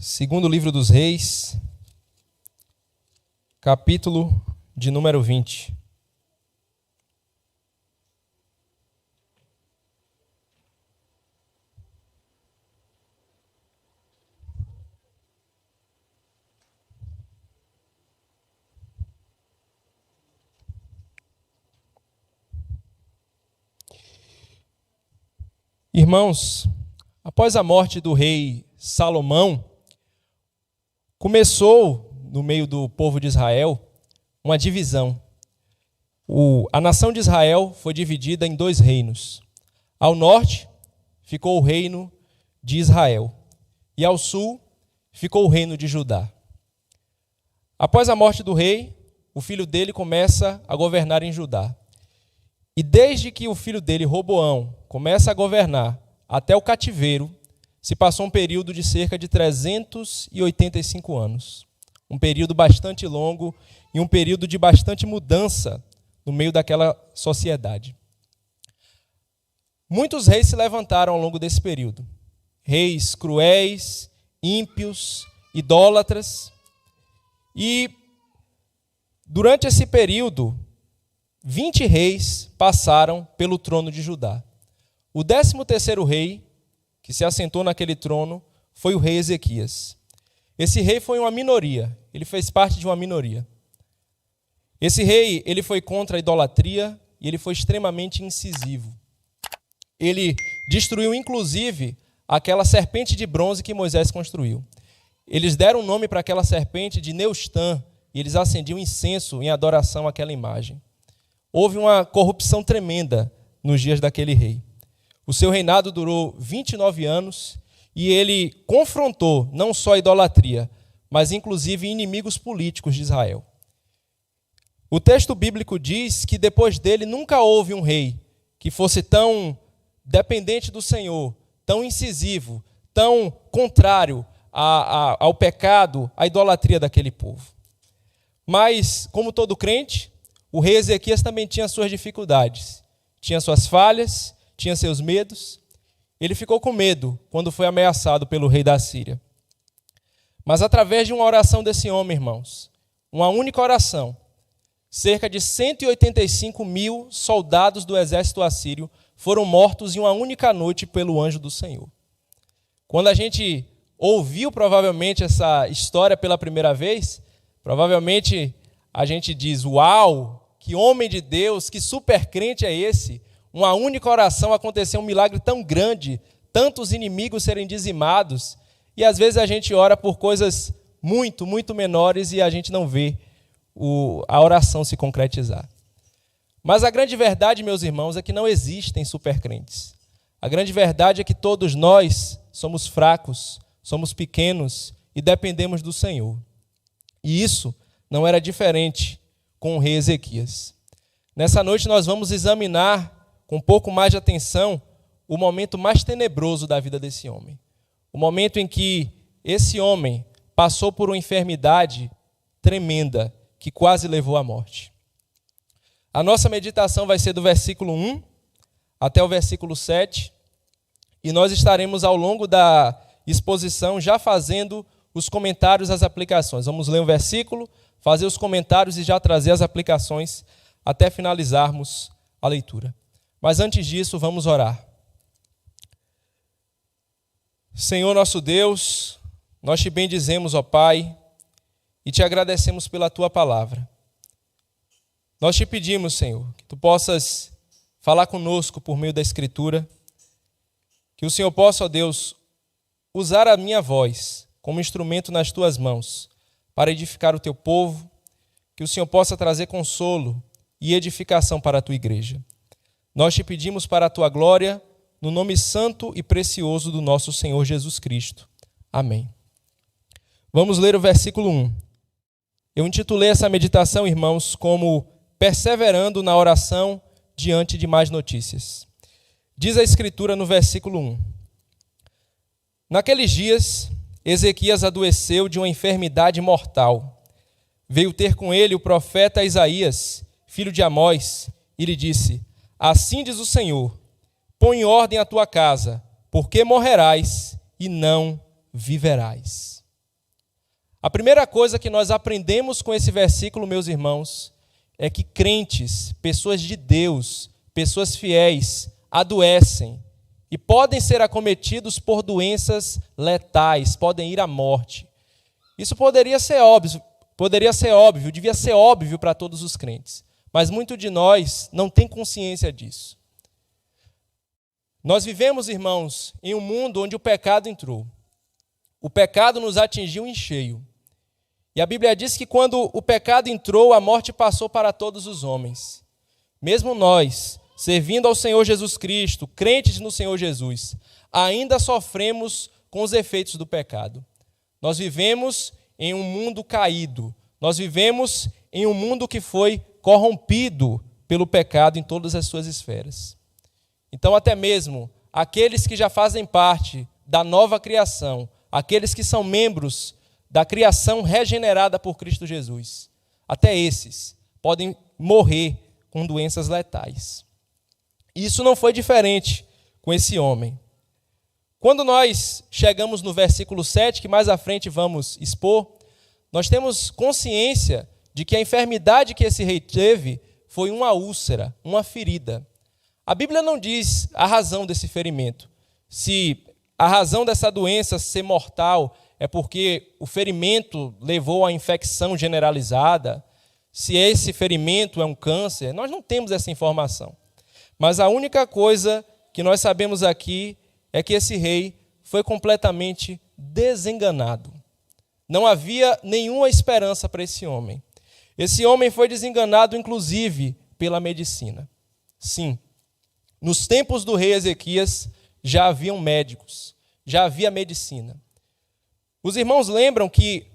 Segundo livro dos Reis, capítulo de número 20. Irmãos, após a morte do rei Salomão, começou no meio do povo de Israel uma divisão. A nação de Israel foi dividida em dois reinos. Ao norte ficou o reino de Israel e ao sul ficou o reino de Judá. Após a morte do rei, o filho dele começa a governar em Judá. E desde que o filho dele, Roboão, começa a governar até o cativeiro, se passou um período de cerca de 385 anos. Um período bastante longo e um período de bastante mudança no meio daquela sociedade. Muitos reis se levantaram ao longo desse período. Reis cruéis, ímpios, idólatras. E durante esse período, 20 reis passaram pelo trono de Judá. O 13º rei que se assentou naquele trono foi o rei Ezequias. Esse rei foi uma minoria, ele fez parte de uma minoria. Esse rei, ele foi contra a idolatria e ele foi extremamente incisivo. Ele destruiu, inclusive, aquela serpente de bronze que Moisés construiu. Eles deram o nome para aquela serpente de Neustã e eles acendiam incenso em adoração àquela imagem. Houve uma corrupção tremenda nos dias daquele rei. O seu reinado durou 29 anos e ele confrontou não só a idolatria, mas inclusive inimigos políticos de Israel. O texto bíblico diz que depois dele nunca houve um rei que fosse tão dependente do Senhor, tão incisivo, tão contrário ao pecado, à idolatria daquele povo. Mas, como todo crente, o rei Ezequias também tinha suas dificuldades, tinha suas falhas, tinha seus medos. Ele ficou com medo quando foi ameaçado pelo rei da Síria. Mas através de uma oração desse homem, irmãos, uma única oração, cerca de 185 mil soldados do exército assírio foram mortos em uma única noite pelo anjo do Senhor. Quando a gente ouviu provavelmente essa história pela primeira vez, provavelmente a gente diz: uau, que homem de Deus, que super crente é esse? Uma única oração aconteceu um milagre tão grande, tantos inimigos serem dizimados, e às vezes a gente ora por coisas muito, muito menores e a gente não vê a oração se concretizar. Mas a grande verdade, meus irmãos, é que não existem supercrentes. A grande verdade é que todos nós somos fracos, somos pequenos e dependemos do Senhor. E isso não era diferente com o rei Ezequias. Nessa noite nós vamos examinar com um pouco mais de atenção o momento mais tenebroso da vida desse homem. O momento em que esse homem passou por uma enfermidade tremenda que quase levou à morte. A nossa meditação vai ser do versículo 1 até o versículo 7, e nós estaremos ao longo da exposição já fazendo os comentários, as aplicações. Vamos ler um versículo, fazer os comentários e já trazer as aplicações até finalizarmos a leitura. Mas antes disso, vamos orar. Senhor nosso Deus, nós te bendizemos, ó Pai, e te agradecemos pela tua palavra. Nós te pedimos, Senhor, que tu possas falar conosco por meio da Escritura, que o Senhor possa, ó Deus, usar a minha voz como instrumento nas tuas mãos para edificar o teu povo, que o Senhor possa trazer consolo e edificação para a tua igreja. Nós te pedimos para a tua glória, no nome santo e precioso do nosso Senhor Jesus Cristo. Amém. Vamos ler o versículo 1. Eu intitulei essa meditação, irmãos, como Perseverando na Oração Diante de Mais Notícias. Diz a Escritura no versículo 1. Naqueles dias, Ezequias adoeceu de uma enfermidade mortal. Veio ter com ele o profeta Isaías, filho de Amós, e lhe disse: assim diz o Senhor, põe em ordem a tua casa, porque morrerás e não viverás. A primeira coisa que nós aprendemos com esse versículo, meus irmãos, é que crentes, pessoas de Deus, pessoas fiéis, adoecem e podem ser acometidos por doenças letais, podem ir à morte. Isso poderia ser óbvio, devia ser óbvio para todos os crentes, mas muitos de nós não têm consciência disso. Nós vivemos, irmãos, em um mundo onde o pecado entrou. O pecado nos atingiu em cheio. E a Bíblia diz que quando o pecado entrou, a morte passou para todos os homens. Mesmo nós, servindo ao Senhor Jesus Cristo, crentes no Senhor Jesus, ainda sofremos com os efeitos do pecado. Nós vivemos em um mundo caído. Nós vivemos em um mundo que foi corrompido pelo pecado em todas as suas esferas. Então, até mesmo aqueles que já fazem parte da nova criação, aqueles que são membros da criação regenerada por Cristo Jesus, até esses podem morrer com doenças letais. Isso não foi diferente com esse homem. Quando nós chegamos no versículo 7, que mais à frente vamos expor, nós temos consciência de que a enfermidade que esse rei teve foi uma úlcera, uma ferida. A Bíblia não diz a razão desse ferimento. Se a razão dessa doença ser mortal é porque o ferimento levou à infecção generalizada, se esse ferimento é um câncer, nós não temos essa informação. Mas a única coisa que nós sabemos aqui é que esse rei foi completamente desenganado. Não havia nenhuma esperança para esse homem. Esse homem foi desenganado, inclusive, pela medicina. Sim, nos tempos do rei Ezequias já haviam médicos, já havia medicina. Os irmãos lembram que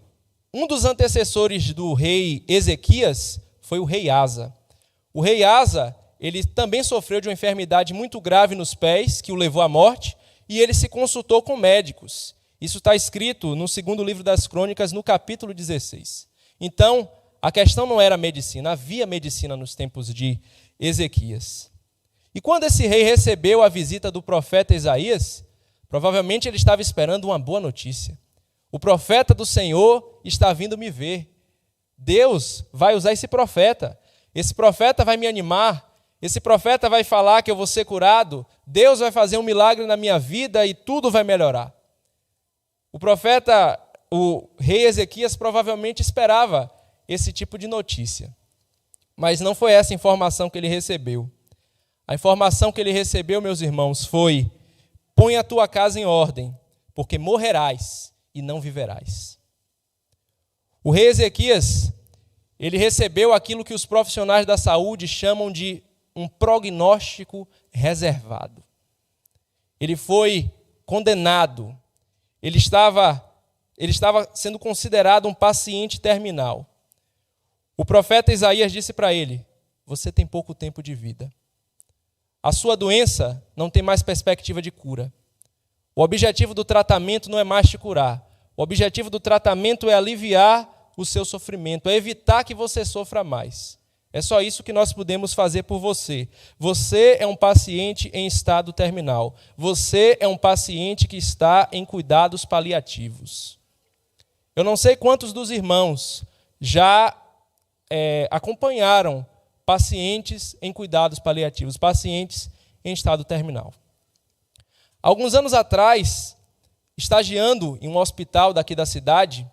um dos antecessores do rei Ezequias foi o rei Asa. O rei Asa, ele também sofreu de uma enfermidade muito grave nos pés, que o levou à morte, e ele se consultou com médicos. Isso está escrito no segundo livro das Crônicas, no capítulo 16. Então, a questão não era medicina, havia medicina nos tempos de Ezequias. E quando esse rei recebeu a visita do profeta Isaías, provavelmente ele estava esperando uma boa notícia. O profeta do Senhor está vindo me ver. Deus vai usar esse profeta vai me animar, esse profeta vai falar que eu vou ser curado, Deus vai fazer um milagre na minha vida e tudo vai melhorar. O rei Ezequias provavelmente esperava esse tipo de notícia. Mas não foi essa a informação que ele recebeu. A informação que ele recebeu, meus irmãos, foi: põe a tua casa em ordem, porque morrerás e não viverás. O rei Ezequias, ele recebeu aquilo que os profissionais da saúde chamam de um prognóstico reservado. Ele foi condenado. Ele estava sendo considerado um paciente terminal. O profeta Isaías disse para ele: você tem pouco tempo de vida. A sua doença não tem mais perspectiva de cura. O objetivo do tratamento não é mais te curar. O objetivo do tratamento é aliviar o seu sofrimento, é evitar que você sofra mais. É só isso que nós podemos fazer por você. Você é um paciente em estado terminal. Você é um paciente que está em cuidados paliativos. Eu não sei quantos dos irmãos já acompanharam pacientes em cuidados paliativos, pacientes em estado terminal. Alguns anos atrás, estagiando em um hospital daqui da cidade,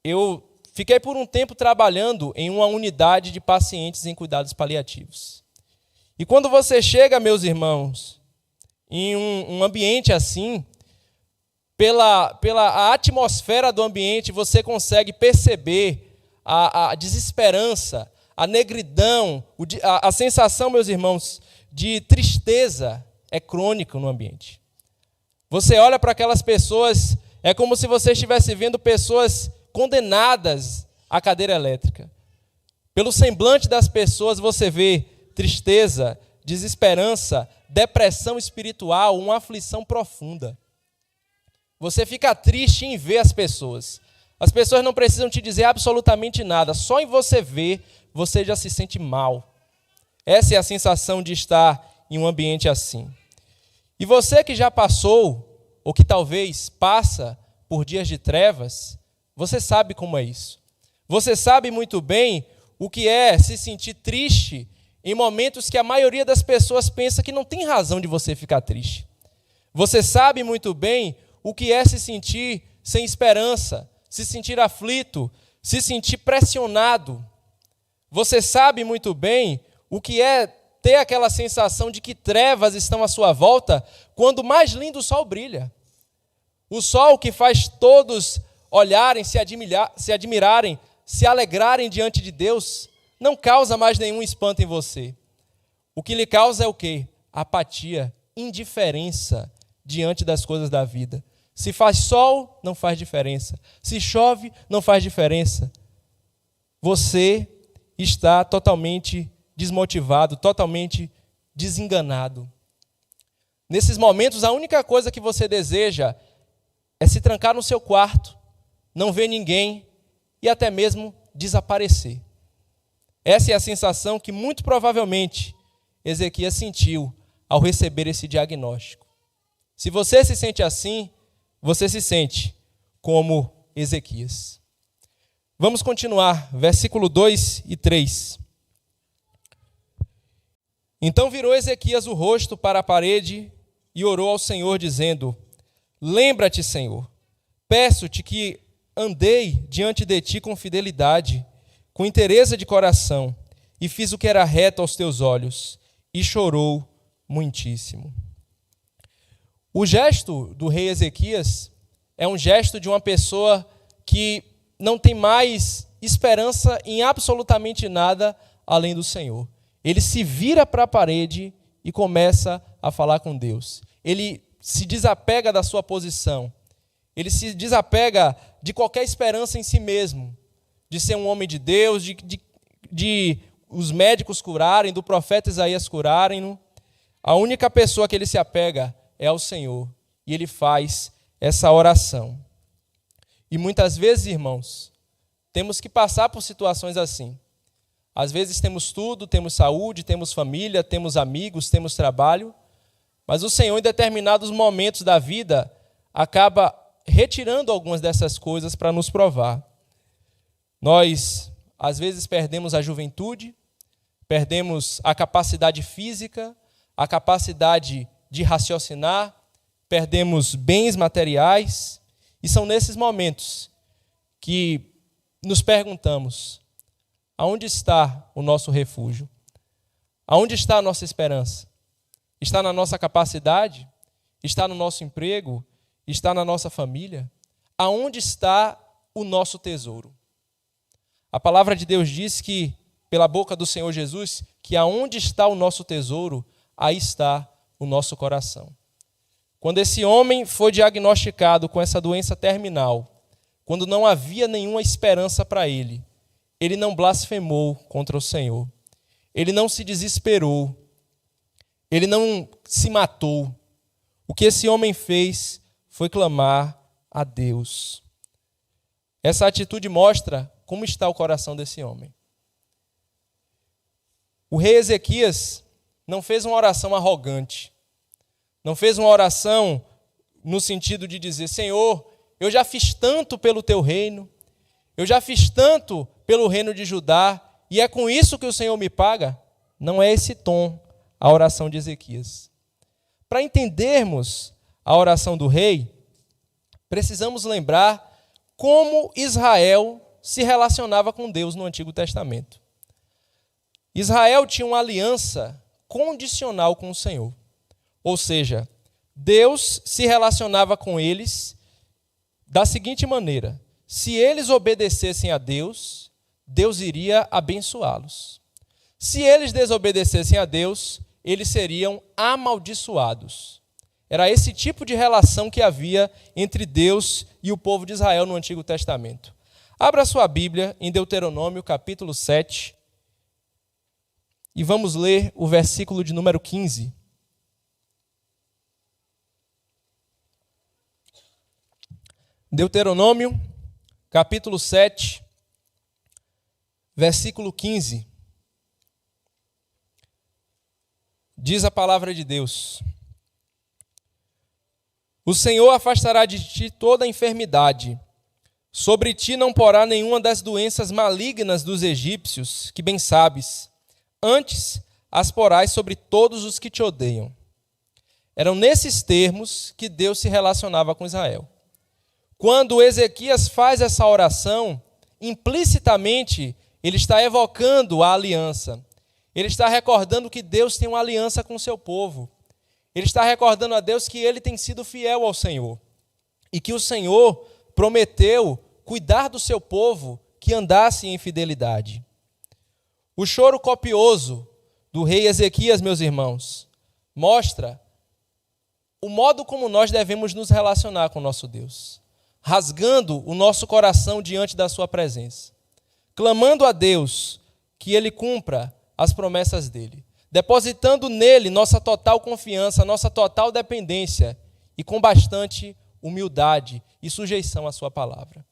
eu fiquei por um tempo trabalhando em uma unidade de pacientes em cuidados paliativos. E quando você chega, meus irmãos, em um ambiente assim, pela atmosfera do ambiente, você consegue perceber a desesperança, a negridão, a sensação, meus irmãos, de tristeza é crônica no ambiente. Você olha para aquelas pessoas, é como se você estivesse vendo pessoas condenadas à cadeira elétrica. Pelo semblante das pessoas você vê tristeza, desesperança, depressão espiritual, uma aflição profunda. Você fica triste em ver as pessoas. As pessoas não precisam te dizer absolutamente nada, só em você ver, você já se sente mal. Essa é a sensação de estar em um ambiente assim. E você que já passou, ou que talvez passa por dias de trevas, Você sabe como é isso. Você sabe muito bem o que é se sentir triste em momentos que a maioria das pessoas pensa que não tem razão de você ficar triste. Você sabe muito bem o que é se sentir sem esperança, se sentir aflito, se sentir pressionado. Você sabe muito bem o que é ter aquela sensação de que trevas estão à sua volta quando mais lindo o sol brilha. O sol que faz todos olharem, se admirarem, se alegrarem diante de Deus, não causa mais nenhum espanto em você. O que lhe causa é o quê? Apatia, indiferença diante das coisas da vida. Se faz sol, não faz diferença. Se chove, não faz diferença. Você está totalmente desmotivado, totalmente desenganado. Nesses momentos, a única coisa que você deseja é se trancar no seu quarto, não ver ninguém e até mesmo desaparecer. Essa é a sensação que muito provavelmente Ezequias sentiu ao receber esse diagnóstico. Se você se sente assim, você se sente como Ezequias. Vamos continuar, versículo 2 e 3. Então virou Ezequias o rosto para a parede e orou ao Senhor, dizendo: Lembra-te, Senhor, peço-te que andei diante de ti com fidelidade, com inteireza de coração, e fiz o que era reto aos teus olhos, e chorou muitíssimo. O gesto do rei Ezequias é um gesto de uma pessoa que não tem mais esperança em absolutamente nada além do Senhor. Ele se vira para a parede e começa a falar com Deus. Ele se desapega da sua posição. Ele se desapega de qualquer esperança em si mesmo, de ser um homem de Deus, de os médicos curarem, do profeta Isaías curarem-no. A única pessoa que ele se apega é ao Senhor. E ele faz essa oração. E muitas vezes, irmãos, temos que passar por situações assim. Às vezes temos tudo, temos saúde, temos família, temos amigos, temos trabalho, mas o Senhor, em determinados momentos da vida, acaba retirando algumas dessas coisas para nos provar. Nós, às vezes, perdemos a juventude, perdemos a capacidade física, a capacidade de raciocinar, perdemos bens materiais, e são nesses momentos que nos perguntamos: aonde está o nosso refúgio? Aonde está a nossa esperança? Está na nossa capacidade? Está no nosso emprego? Está na nossa família? Aonde está o nosso tesouro? A palavra de Deus diz que, pela boca do Senhor Jesus, que aonde está o nosso tesouro, aí está o nosso coração. Quando esse homem foi diagnosticado com essa doença terminal, quando não havia nenhuma esperança para ele, ele não blasfemou contra o Senhor. Ele não se desesperou. Ele não se matou. O que esse homem fez foi clamar a Deus. Essa atitude mostra como está o coração desse homem. O rei Ezequias não fez uma oração arrogante. Não fez uma oração no sentido de dizer: Senhor, eu já fiz tanto pelo teu reino, eu já fiz tanto pelo reino de Judá, e é com isso que o Senhor me paga. Não é esse tom a oração de Ezequias. Para entendermos a oração do rei, precisamos lembrar como Israel se relacionava com Deus no Antigo Testamento. Israel tinha uma aliança condicional com o Senhor. Ou seja, Deus se relacionava com eles da seguinte maneira: se eles obedecessem a Deus, Deus iria abençoá-los. Se eles desobedecessem a Deus, eles seriam amaldiçoados. Era esse tipo de relação que havia entre Deus e o povo de Israel no Antigo Testamento. Abra sua Bíblia em Deuteronômio, capítulo 7, e vamos ler o versículo de número 15. Deuteronômio, capítulo 7, versículo 15. Diz a palavra de Deus: O Senhor afastará de ti toda a enfermidade, Sobre ti não porá nenhuma das doenças malignas dos egípcios, que bem sabes. Antes as porás sobre todos os que te odeiam. Eram nesses termos que Deus se relacionava com Israel. Quando Ezequias faz essa oração, implicitamente ele está evocando a aliança. Ele está recordando que Deus tem uma aliança com o seu povo. Ele está recordando a Deus que ele tem sido fiel ao Senhor. E que o Senhor prometeu cuidar do seu povo que andasse em fidelidade. O choro copioso do rei Ezequias, meus irmãos, mostra o modo como nós devemos nos relacionar com o nosso Deus, rasgando o nosso coração diante da sua presença, clamando a Deus que Ele cumpra as promessas dEle, depositando nele nossa total confiança, nossa total dependência e com bastante humildade e sujeição à sua palavra.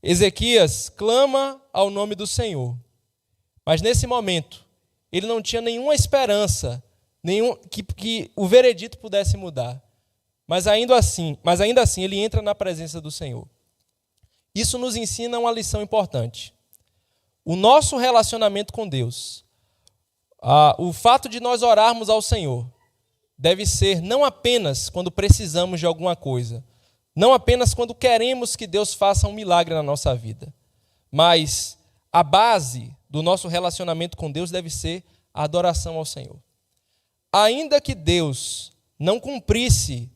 Ezequias clama ao nome do Senhor, mas nesse momento ele não tinha nenhuma esperança que o veredito pudesse mudar. Mas ainda assim ele entra na presença do Senhor. Isso nos ensina uma lição importante. O nosso relacionamento com Deus, o fato de nós orarmos ao Senhor, deve ser não apenas quando precisamos de alguma coisa, não apenas quando queremos que Deus faça um milagre na nossa vida, mas a base do nosso relacionamento com Deus deve ser a adoração ao Senhor. Ainda que Deus não cumprisse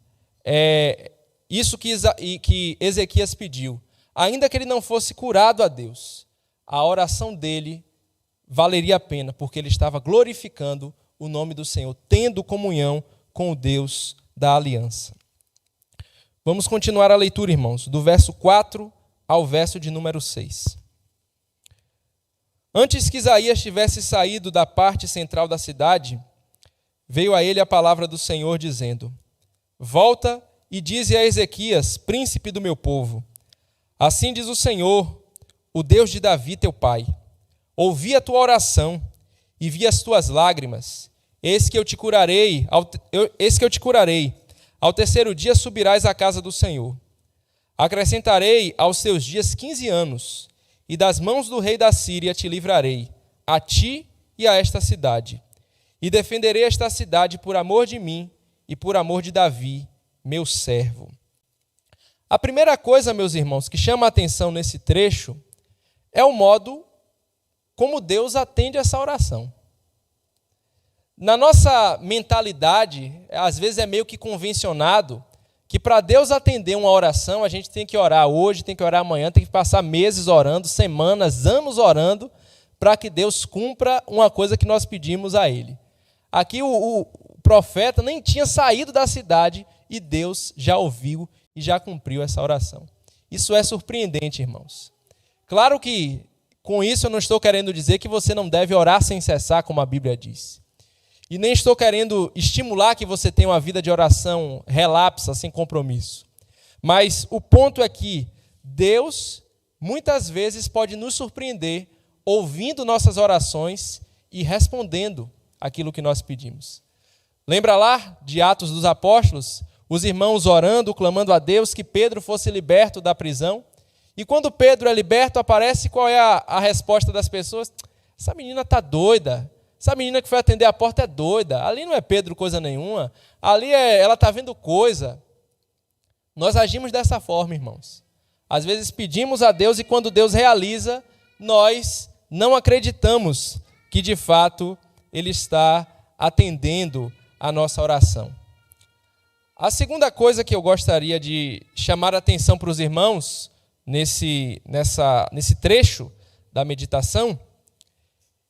isso que Ezequias pediu, ainda que ele não fosse curado a Deus, a oração dele valeria a pena, porque ele estava glorificando o nome do Senhor, tendo comunhão com o Deus da aliança. Vamos continuar a leitura, irmãos, do verso 4 ao verso de número 6. Antes que Isaías tivesse saído da parte central da cidade, veio a ele a palavra do Senhor, dizendo: Volta e dize a Ezequias, príncipe do meu povo: Assim diz o Senhor, o Deus de Davi, teu pai: Ouvi a tua oração e vi as tuas lágrimas. Eis que eu te curarei. Ao terceiro dia subirás à casa do Senhor. Acrescentarei aos teus dias 15 anos, e das mãos do rei da Síria te livrarei, a ti e a esta cidade. E defenderei esta cidade por amor de mim e por amor de Davi, meu servo. A primeira coisa, meus irmãos, que chama a atenção nesse trecho é o modo como Deus atende essa oração. Na nossa mentalidade, às vezes é meio que convencionado que para Deus atender uma oração, a gente tem que orar hoje, tem que orar amanhã, tem que passar meses orando, semanas, anos orando, para que Deus cumpra uma coisa que nós pedimos a Ele. Aqui o profeta nem tinha saído da cidade e Deus já ouviu e já cumpriu essa oração. Isso é surpreendente, irmãos. Claro que com isso eu não estou querendo dizer que você não deve orar sem cessar, como a Bíblia diz. E nem estou querendo estimular que você tenha uma vida de oração relapsa, sem compromisso. Mas o ponto é que Deus, muitas vezes, pode nos surpreender ouvindo nossas orações e respondendo aquilo que nós pedimos. Lembra lá de Atos dos Apóstolos? Os irmãos orando, clamando a Deus que Pedro fosse liberto da prisão. E quando Pedro é liberto, aparece qual é a resposta das pessoas? Essa menina está doida. Essa menina que foi atender a porta é doida. Ali não é Pedro coisa nenhuma. Ali ela está vendo coisa. Nós agimos dessa forma, irmãos. Às vezes pedimos a Deus e quando Deus realiza, nós não acreditamos que de fato Ele está atendendo a nossa oração. A segunda coisa que eu gostaria de chamar a atenção para os irmãos nesse trecho da meditação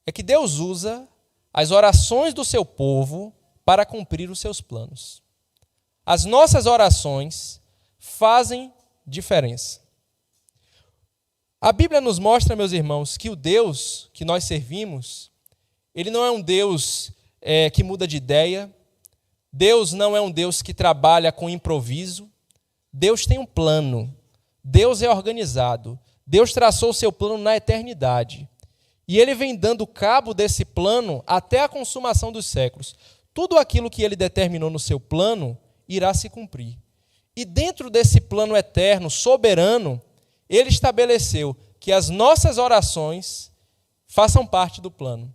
é que Deus usa as orações do seu povo para cumprir os seus planos. As nossas orações fazem diferença. A Bíblia nos mostra, meus irmãos, que o Deus que nós servimos, Ele não é um Deus que muda de ideia. Deus não é um Deus que trabalha com improviso. Deus tem um plano. Deus é organizado. Deus traçou o seu plano na eternidade. E Ele vem dando cabo desse plano até a consumação dos séculos. Tudo aquilo que Ele determinou no seu plano irá se cumprir. E dentro desse plano eterno, soberano, Ele estabeleceu que as nossas orações façam parte do plano.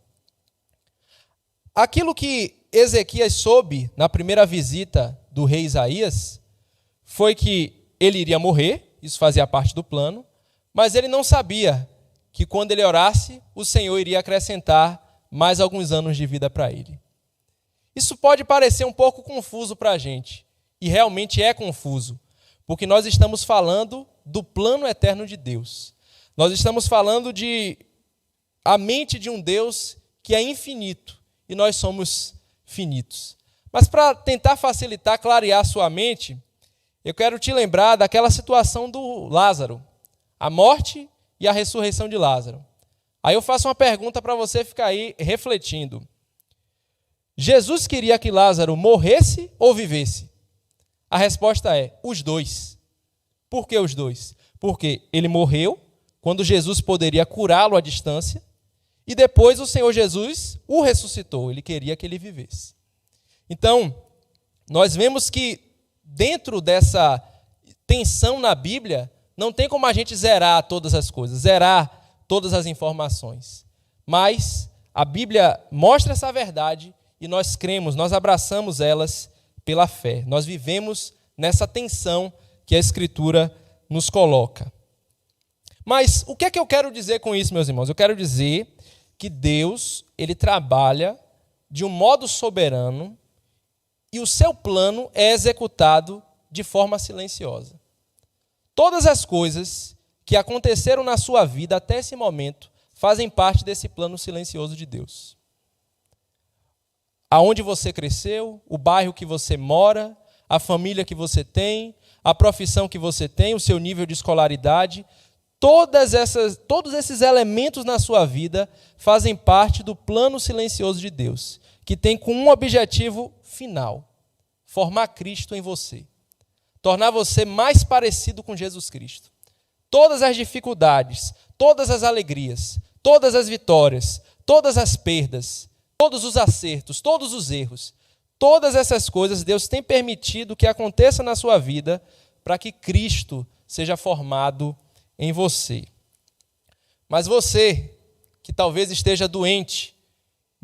Aquilo que Ezequias soube na primeira visita do rei Isaías foi que ele iria morrer, isso fazia parte do plano, mas ele não sabia que quando ele orasse, o Senhor iria acrescentar mais alguns anos de vida para ele. Isso pode parecer um pouco confuso para a gente, e realmente é confuso, porque nós estamos falando do plano eterno de Deus. Nós estamos falando de a mente de um Deus que é infinito, e nós somos finitos. Mas para tentar facilitar, clarear a sua mente, eu quero te lembrar daquela situação do Lázaro, a morte e a ressurreição de Lázaro. Aí eu faço uma pergunta para você ficar aí refletindo. Jesus queria que Lázaro morresse ou vivesse? A resposta é os dois. Por que os dois? Porque ele morreu quando Jesus poderia curá-lo à distância e depois o Senhor Jesus o ressuscitou. Ele queria que ele vivesse. Então, nós vemos que dentro dessa tensão na Bíblia, não tem como a gente zerar todas as coisas, zerar todas as informações. Mas a Bíblia mostra essa verdade e nós cremos, nós abraçamos elas pela fé. Nós vivemos nessa tensão que a Escritura nos coloca. Mas o que é que eu quero dizer com isso, meus irmãos? Eu quero dizer que Deus, ele trabalha de um modo soberano e o seu plano é executado de forma silenciosa. Todas as coisas que aconteceram na sua vida até esse momento fazem parte desse plano silencioso de Deus. Aonde você cresceu, o bairro que você mora, a família que você tem, a profissão que você tem, o seu nível de escolaridade, todos esses elementos na sua vida fazem parte do plano silencioso de Deus, que tem como um objetivo final: formar Cristo em você, tornar você mais parecido com Jesus Cristo. Todas as dificuldades, todas as alegrias, todas as vitórias, todas as perdas, todos os acertos, todos os erros, todas essas coisas Deus tem permitido que aconteça na sua vida para que Cristo seja formado em você. Mas você, que talvez esteja doente,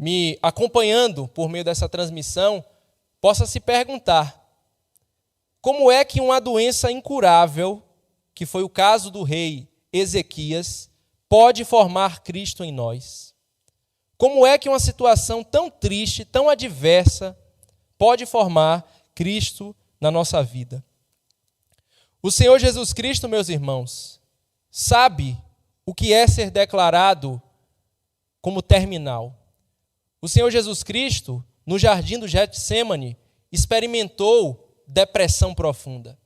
me acompanhando por meio dessa transmissão, possa se perguntar: como é que uma doença incurável, que foi o caso do rei Ezequias, pode formar Cristo em nós? Como é que uma situação tão triste, tão adversa, pode formar Cristo na nossa vida? O Senhor Jesus Cristo, meus irmãos, sabe o que é ser declarado como terminal. O Senhor Jesus Cristo, no jardim do Getsêmani, experimentou depressão profunda.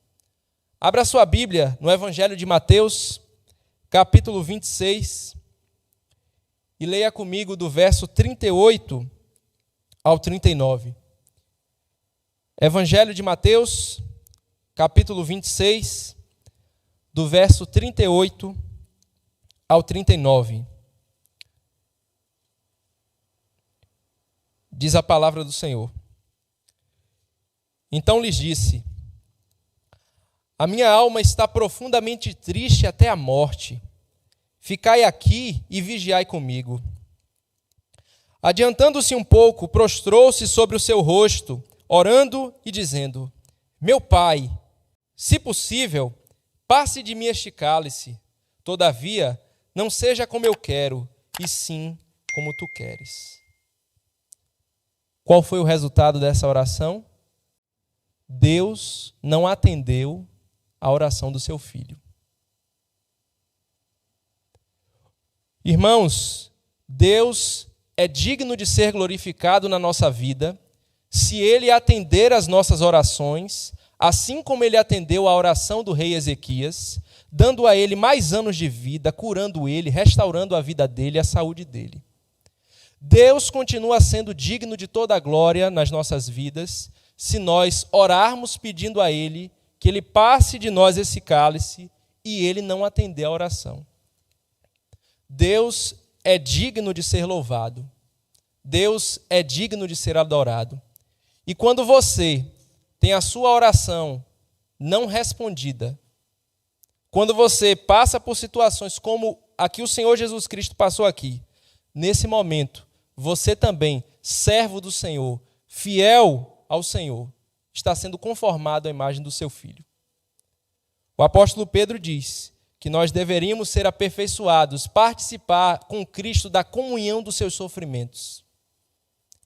Abra sua Bíblia no Evangelho de Mateus, capítulo 26, e leia comigo do verso 38 ao 39. Evangelho de Mateus, capítulo 26, do verso 38 ao 39. Diz a palavra do Senhor: Então lhes disse: A minha alma está profundamente triste até a morte. Ficai aqui e vigiai comigo. Adiantando-se um pouco, prostrou-se sobre o seu rosto, orando e dizendo: Meu Pai, se possível, passe de mim este cálice. Todavia, não seja como eu quero, e sim como tu queres. Qual foi o resultado dessa oração? Deus não atendeu a oração do seu filho. Irmãos, Deus é digno de ser glorificado na nossa vida se Ele atender às nossas orações, assim como Ele atendeu à oração do rei Ezequias, dando a ele mais anos de vida, curando ele, restaurando a vida dele e a saúde dele. Deus continua sendo digno de toda a glória nas nossas vidas se nós orarmos pedindo a Ele que Ele passe de nós esse cálice e Ele não atender a oração. Deus é digno de ser louvado. Deus é digno de ser adorado. E quando você tem a sua oração não respondida, quando você passa por situações como a que o Senhor Jesus Cristo passou aqui, nesse momento, você também, servo do Senhor, fiel ao Senhor, está sendo conformado à imagem do seu Filho. O apóstolo Pedro diz que nós deveríamos ser aperfeiçoados, participar com Cristo da comunhão dos seus sofrimentos.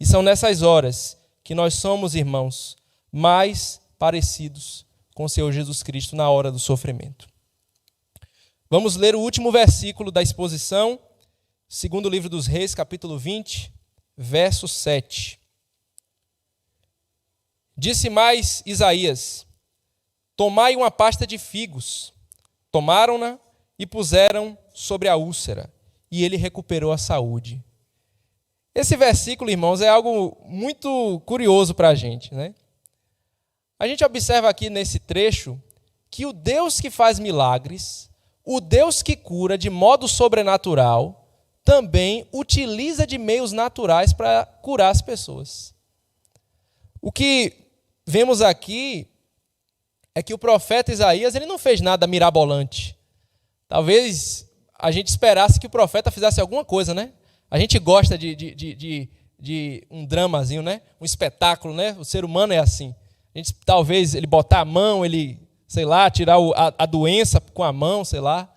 E são nessas horas que nós somos, irmãos, mais parecidos com o Senhor Jesus Cristo na hora do sofrimento. Vamos ler o último versículo da exposição, segundo livro dos Reis, capítulo 20, verso 7. Disse mais Isaías: tomai uma pasta de figos. Tomaram-na e puseram sobre a úlcera, e ele recuperou a saúde. Esse versículo, irmãos, é algo muito curioso para a gente, né? A gente observa aqui nesse trecho que o Deus que faz milagres, o Deus que cura de modo sobrenatural, também utiliza de meios naturais para curar as pessoas. O que vemos aqui é que o profeta Isaías ele não fez nada mirabolante. Talvez a gente esperasse que o profeta fizesse alguma coisa, né? A gente gosta de um dramazinho, né? Um espetáculo, né? O ser humano é assim. Talvez ele botar a mão, ele, sei lá, tirar a doença com a mão, sei lá.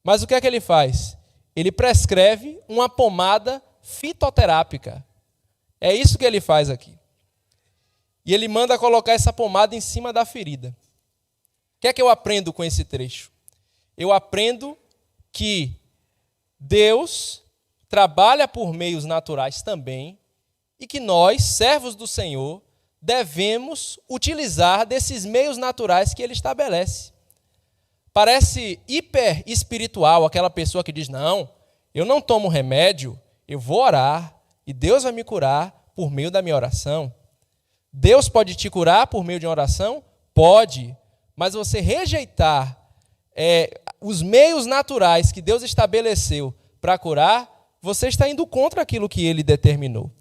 Mas o que é que ele faz? Ele prescreve uma pomada fitoterápica. É isso que ele faz aqui. E ele manda colocar essa pomada em cima da ferida. O que é que eu aprendo com esse trecho? Eu aprendo que Deus trabalha por meios naturais também e que nós, servos do Senhor, devemos utilizar desses meios naturais que ele estabelece. Parece hiper espiritual aquela pessoa que diz: não, eu não tomo remédio, eu vou orar e Deus vai me curar por meio da minha oração. Deus pode te curar por meio de uma oração? Pode, mas você rejeitar os meios naturais que Deus estabeleceu para curar, você está indo contra aquilo que ele determinou.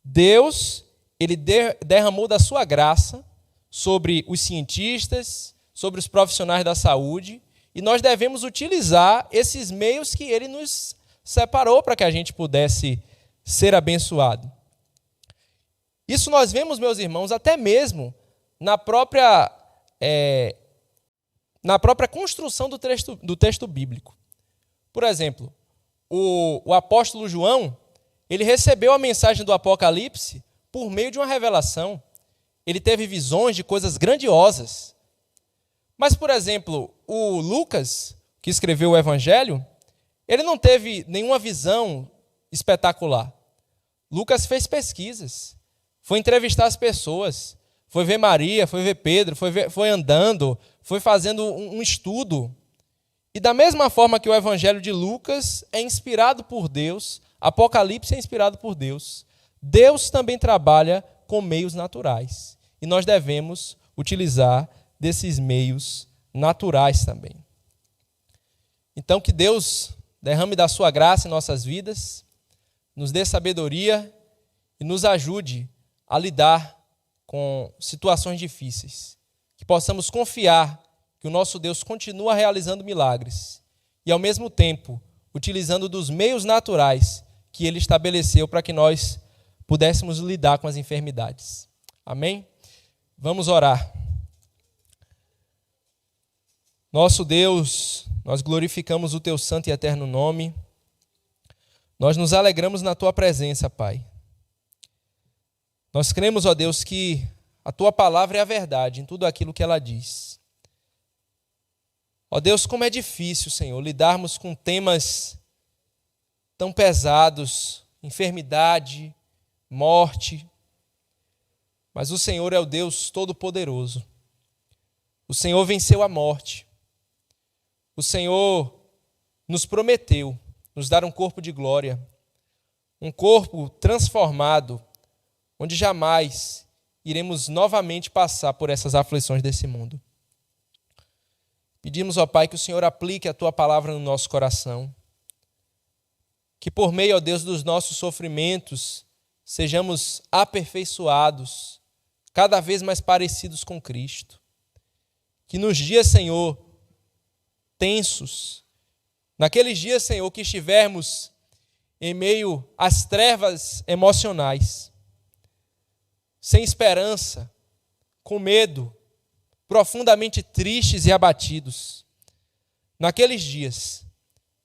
Deus, ele derramou da sua graça sobre os cientistas, sobre os profissionais da saúde, e nós devemos utilizar esses meios que ele nos separou para que a gente pudesse ser abençoado. Isso nós vemos, meus irmãos, até mesmo na própria construção do texto bíblico. Por exemplo, o apóstolo João, ele recebeu a mensagem do Apocalipse por meio de uma revelação. Ele teve visões de coisas grandiosas. Mas, por exemplo, o Lucas, que escreveu o Evangelho, ele não teve nenhuma visão espetacular. Lucas fez pesquisas, foi entrevistar as pessoas, foi ver Maria, foi ver Pedro, foi andando, foi fazendo um estudo. E da mesma forma que o Evangelho de Lucas é inspirado por Deus, Apocalipse é inspirado por Deus, Deus também trabalha com meios naturais. E nós devemos utilizar desses meios naturais também. Então, que Deus derrame da sua graça em nossas vidas, nos dê sabedoria e nos ajude a lidar com situações difíceis. Que possamos confiar que o nosso Deus continua realizando milagres e, ao mesmo tempo, utilizando dos meios naturais que Ele estabeleceu para que nós pudéssemos lidar com as enfermidades. Amém? Vamos orar. Nosso Deus, nós glorificamos o Teu santo e eterno nome. Nós nos alegramos na Tua presença, Pai. Nós cremos, ó Deus, que a Tua palavra é a verdade em tudo aquilo que ela diz. Ó Deus, como é difícil, Senhor, lidarmos com temas tão pesados, enfermidade, morte. Mas o Senhor é o Deus Todo-Poderoso. O Senhor venceu a morte. O Senhor nos prometeu nos dar um corpo de glória, um corpo transformado, onde jamais iremos novamente passar por essas aflições desse mundo. Pedimos, ó Pai, que o Senhor aplique a Tua palavra no nosso coração, que por meio, ó Deus, dos nossos sofrimentos, sejamos aperfeiçoados, cada vez mais parecidos com Cristo. Que nos dias, Senhor, tensos. Naqueles dias, Senhor, que estivermos em meio às trevas emocionais, sem esperança, com medo, profundamente tristes e abatidos. Naqueles dias,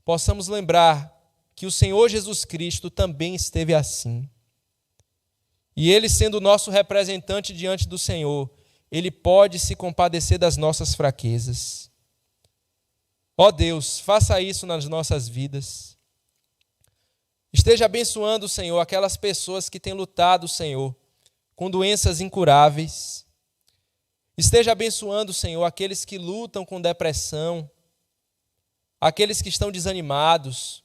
possamos lembrar que o Senhor Jesus Cristo também esteve assim. E Ele, sendo nosso representante diante do Senhor, Ele pode se compadecer das nossas fraquezas. Ó Deus, faça isso nas nossas vidas. Esteja abençoando, Senhor, aquelas pessoas que têm lutado, Senhor, com doenças incuráveis. Esteja abençoando, Senhor, aqueles que lutam com depressão, aqueles que estão desanimados,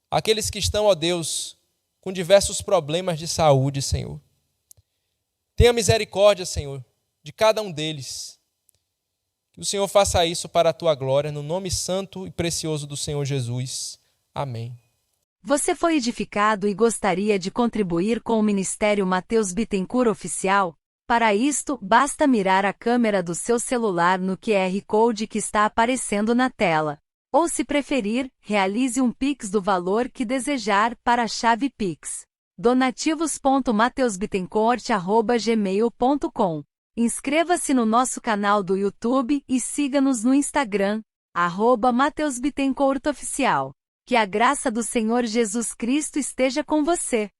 aqueles que estão, ó Deus, com diversos problemas de saúde, Senhor. Tenha misericórdia, Senhor, de cada um deles. Que o Senhor faça isso para a tua glória, no nome santo e precioso do Senhor Jesus. Amém. Você foi edificado e gostaria de contribuir com o Ministério Mateus Bittencourt Oficial? Para isto, basta mirar a câmera do seu celular no QR Code que está aparecendo na tela. Ou, se preferir, realize um Pix do valor que desejar para a chave Pix: donativos.mateusbittencourt@gmail.com. Inscreva-se no nosso canal do YouTube e siga-nos no Instagram, @Mateus Bittencourt Oficial. Que a graça do Senhor Jesus Cristo esteja com você.